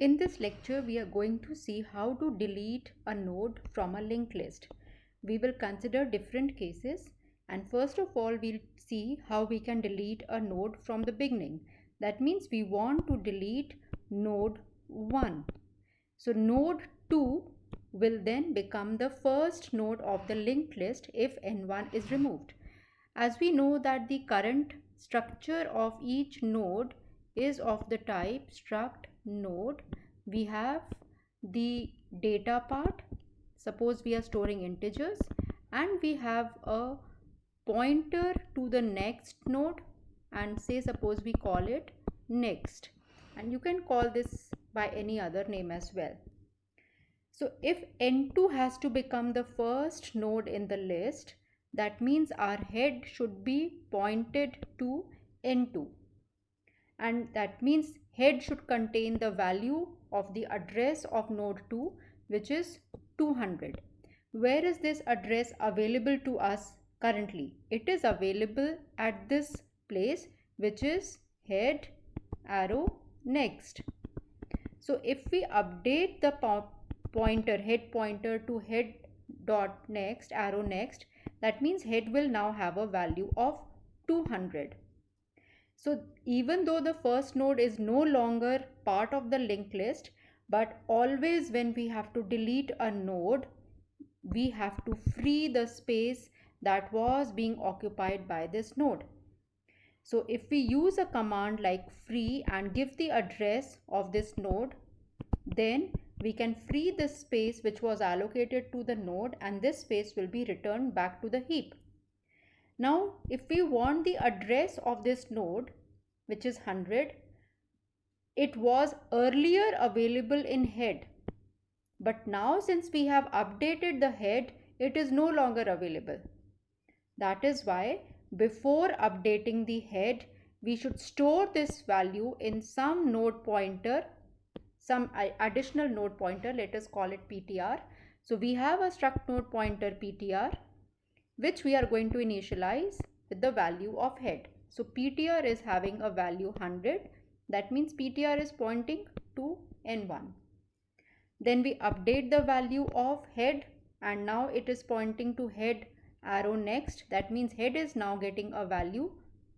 In this lecture, we are going to see how to delete a node from a linked list. We will consider different cases, and first of all, we'll see how we can delete a node from the beginning. That means we want to delete node 1. So node 2 will then become the first node of the linked list if n1 is removed. As we know that the current structure of each node is of the type struct node, we have the data part. Suppose we are storing integers, and we have a pointer to the next node, and say suppose we call it next, and you can call this by any other name as well. So if n2 has to become the first node in the list, that means our head should be pointed to n2, and that means head should contain the value of the address of node 2, which is 200. Where is this address available to us currently? It is available at this place, which is head arrow next. So if we update the pointer, head pointer to head dot next, arrow next, that means head will now have a value of 200. So even though the first node is no longer part of the linked list, but always when we have to delete a node, we have to free the space that was being occupied by this node. So if we use a command like free and give the address of this node, then we can free this space which was allocated to the node, and this space will be returned back to the heap. Now, if we want the address of this node, which is 100, it was earlier available in head, but now since we have updated the head, it is no longer available. That is why before updating the head, we should store this value in some node pointer, some additional node pointer. Let us call it PTR. So we have a struct node pointer PTR, which we are going to initialize with the value of head. So PTR is having a value 100. That means PTR is pointing to n1. Then we update the value of head, and now it is pointing to head arrow next. That means head is now getting a value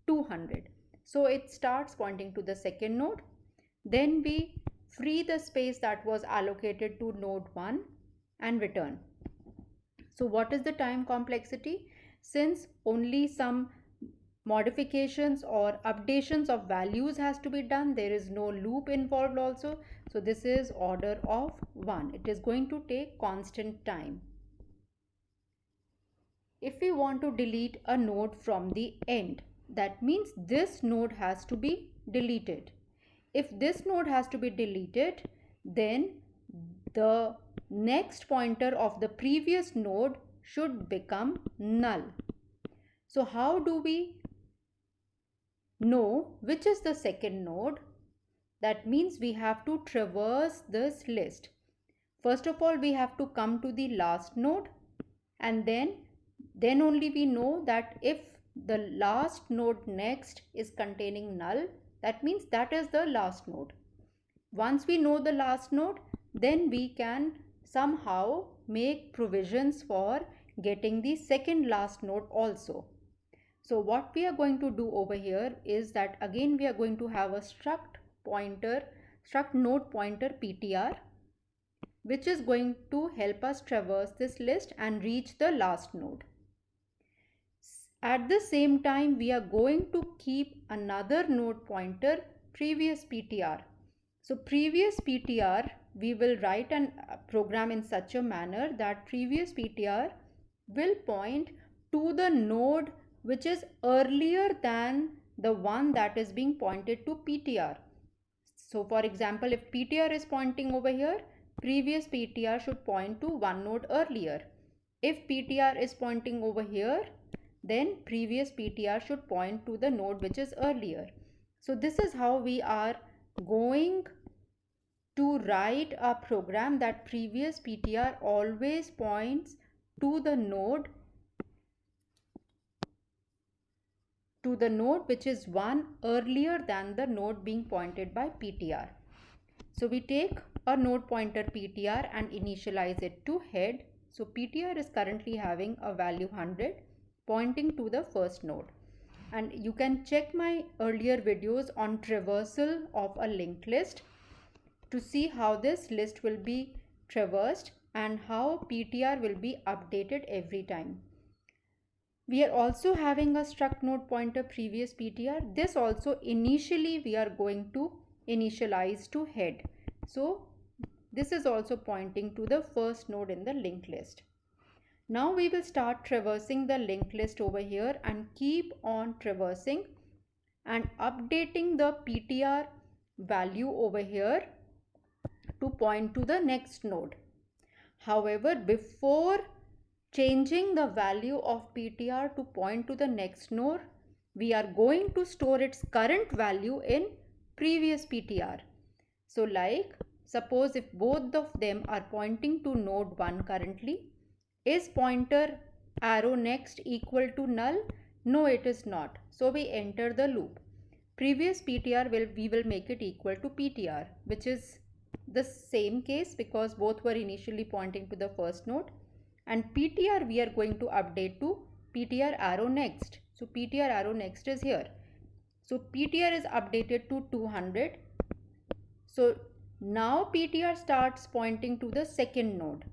200. So it starts pointing to the second node. Then we free the space that was allocated to node 1 and return. So what is the time complexity? Since only some modifications or updations of values has to be done, there is no loop involved also. So this is order of 1. It is going to take constant time. If we want to delete a node from the end, that means this node has to be deleted. If this node has to be deleted, then the next pointer of the previous node should become null. So how do we know which is the second node? That means we have to traverse this list. First of all, we have to come to the last node, and then only we know that if the last node next is containing null, that means that is the last node. Once we know the last node, then we can somehow make provisions for getting the second last node also. So what we are going to do over here is that again we are going to have a struct node pointer PTR, which is going to help us traverse this list and reach the last node. At the same time, we are going to keep another node pointer previous PTR. So previous PTR, we will write a program in such a manner that previous PTR will point to the node which is earlier than the one that is being pointed to PTR. So for example, if PTR is pointing over here, previous PTR should point to one node earlier. If PTR is pointing over here, then previous PTR should point to the node which is earlier. So this is how we are going to write a program that previous PTR always points to the node which is one earlier than the node being pointed by PTR. So we take a node pointer PTR and initialize it to head. So PTR is currently having a value 100 pointing to the first node. And you can check my earlier videos on traversal of a linked list to see how this list will be traversed and how PTR will be updated every time. We are also having a struct node pointer previous PTR. This also initially we are going to initialize to head. So this is also pointing to the first node in the linked list. Now we will start traversing the linked list over here and keep on traversing and updating the PTR value over here to point to the next node. However, before changing the value of PTR to point to the next node, we are going to store its current value in previous PTR. So like, suppose if both of them are pointing to node 1 currently, is pointer arrow next equal to null? No, it is not. So we enter the loop. Previous PTR we will make it equal to PTR, which is the same case because both were initially pointing to the first node. And PTR we are going to update to PTR arrow next. So PTR arrow next is here. So PTR is updated to 200. So now PTR starts pointing to the second node.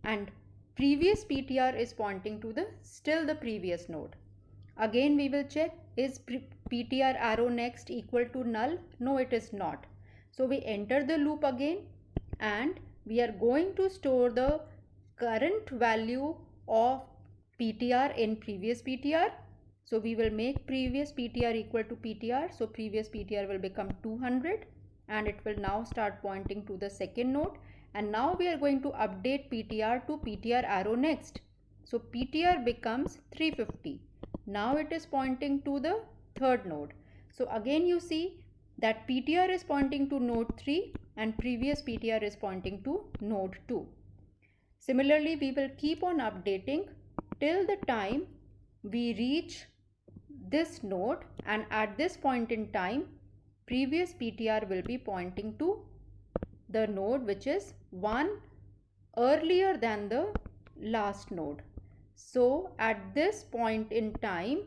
And previous PTR is pointing to still the previous node. Again we will check, is PTR arrow next equal to null? No, it is not. So we enter the loop again and we are going to store the current value of PTR in previous PTR. So we will make previous PTR equal to PTR. So previous PTR will become 200 and it will now start pointing to the second node. And now we are going to update PTR to PTR arrow next. So PTR becomes 350. Now it is pointing to the third node. So again you see that PTR is pointing to node 3 and previous PTR is pointing to node 2. Similarly, we will keep on updating till the time we reach this node, and at this point in time previous PTR will be pointing to the node which is one earlier than the last node. So at this point in time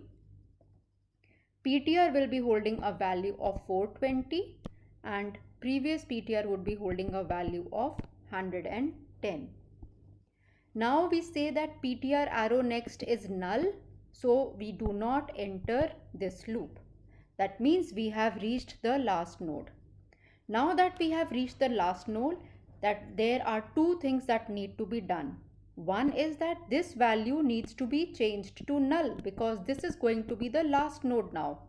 PTR will be holding a value of 420 and previous PTR would be holding a value of 110. Now we say that PTR arrow next is null, so we do not enter this loop. That means we have reached the last node. Now that we have reached the last node, that there are two things that need to be done. One is that this value needs to be changed to null because this is going to be the last node now.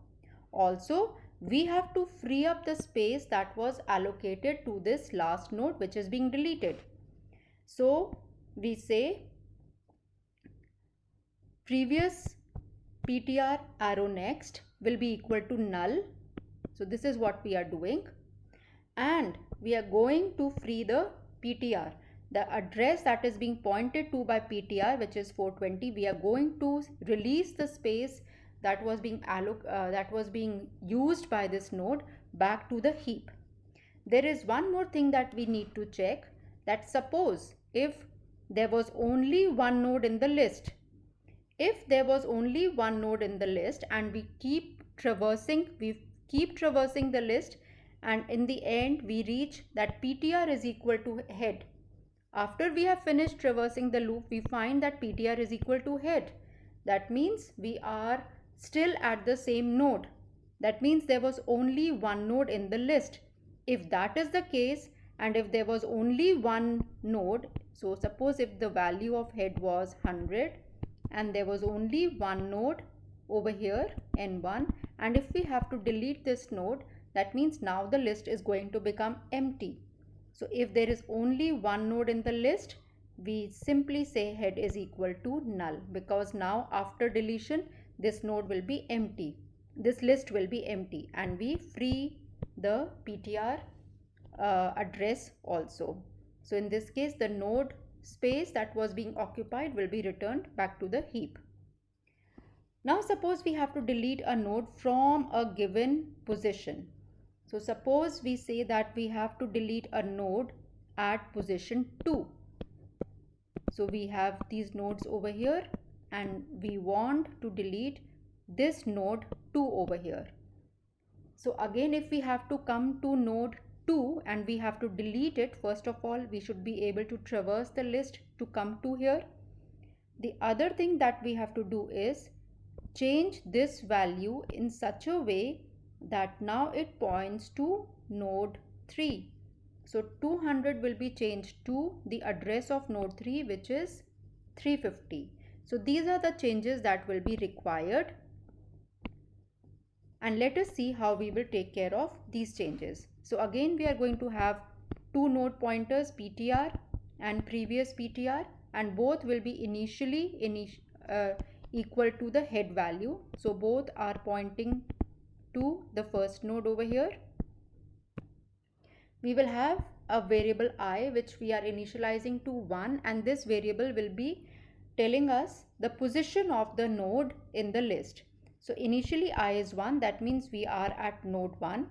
Also, we have to free up the space that was allocated to this last node which is being deleted. So we say previous PTR arrow next will be equal to null. So this is what we are doing. And we are going to free the PTR. The address that is being pointed to by PTR, which is 420, we are going to release the space that was being used by this node back to the heap. There is one more thing that we need to check, that suppose if there was only one node in the list. If there was only one node in the list and we keep traversing the list, and in the end we reach that PTR is equal to head. After we have finished traversing the loop, we find that PTR is equal to head. That means we are still at the same node. That means there was only one node in the list. If that is the case, and if there was only one node, so suppose if the value of head was 100 and there was only one node over here, n1, and if we have to delete this node, that means now the list is going to become empty. So if there is only one node in the list, we simply say head is equal to null, because now after deletion this node will be empty, this list will be empty, and we free the PTR address also. So in this case the node space that was being occupied will be returned back to the heap. Now suppose we have to delete a node from a given position. So suppose we say that we have to delete a node at position 2. So we have these nodes over here and we want to delete this node 2 over here. So again, if we have to come to node 2 and we have to delete it, first of all, we should be able to traverse the list to come to here. The other thing that we have to do is change this value in such a way that now it points to node 3. So 200 will be changed to the address of node 3, which is 350. So these are the changes that will be required. And let us see how we will take care of these changes. So again, we are going to have two node pointers, PTR and previous PTR, and both will be initially equal to the head value. So both are pointing to the first node over here. We will have a variable I which we are initializing to 1, and this variable will be telling us the position of the node in the list. So initially I is 1, that means we are at node 1,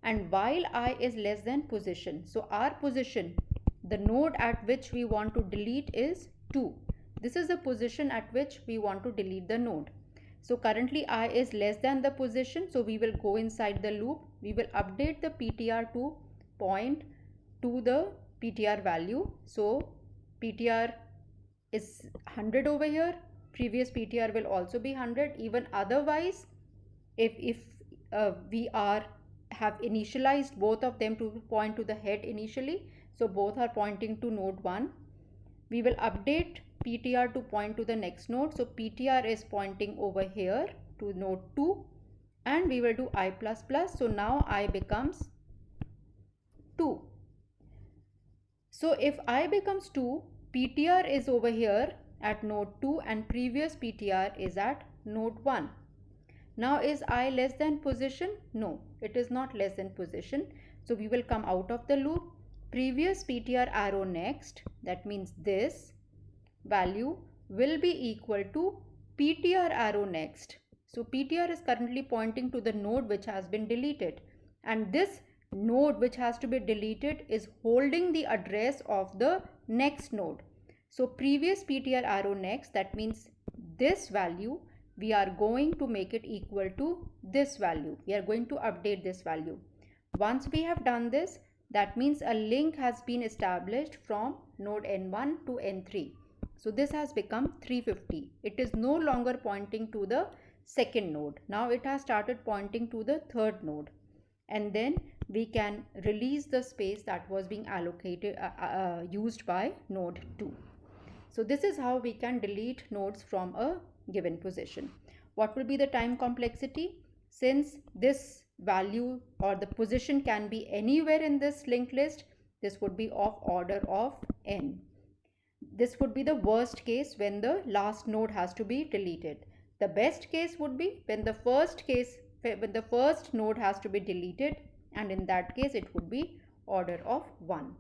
and while I is less than position, so our position, the node at which we want to delete is 2. This is the position at which we want to delete the node. So currently I is less than the position, so we will go inside the loop. We will update the PTR to point to the PTR value. So PTR is 100 over here, previous PTR will also be 100. Even otherwise, if we have initialized both of them to point to the head initially, so both are pointing to node 1, we will update PTR to point to the next node. So PTR is pointing over here to node 2, and we will do I++. So now I becomes 2. So if I becomes 2, PTR is over here at node 2 and previous PTR is at node 1. Now is I less than position? No, it is not less than position. So we will come out of the loop. Previous PTR arrow next, that means this value will be equal to PTR arrow next. So PTR is currently pointing to the node which has been deleted, and this node which has to be deleted is holding the address of the next node. So previous PTR arrow next, that means this value, we are going to make it equal to this value. We are going to update this value. Once we have done this, that means a link has been established from node N1 to N3. So this has become 350. It is no longer pointing to the second node. Now it has started pointing to the third node. And then we can release the space that was being allocated, used by node 2. So this is how we can delete nodes from a given position. What will be the time complexity? Since this value or the position can be anywhere in this linked list, this would be of order of n. This would be the worst case when the last node has to be deleted. The best case would be when the first node has to be deleted, and in that case it would be order of 1.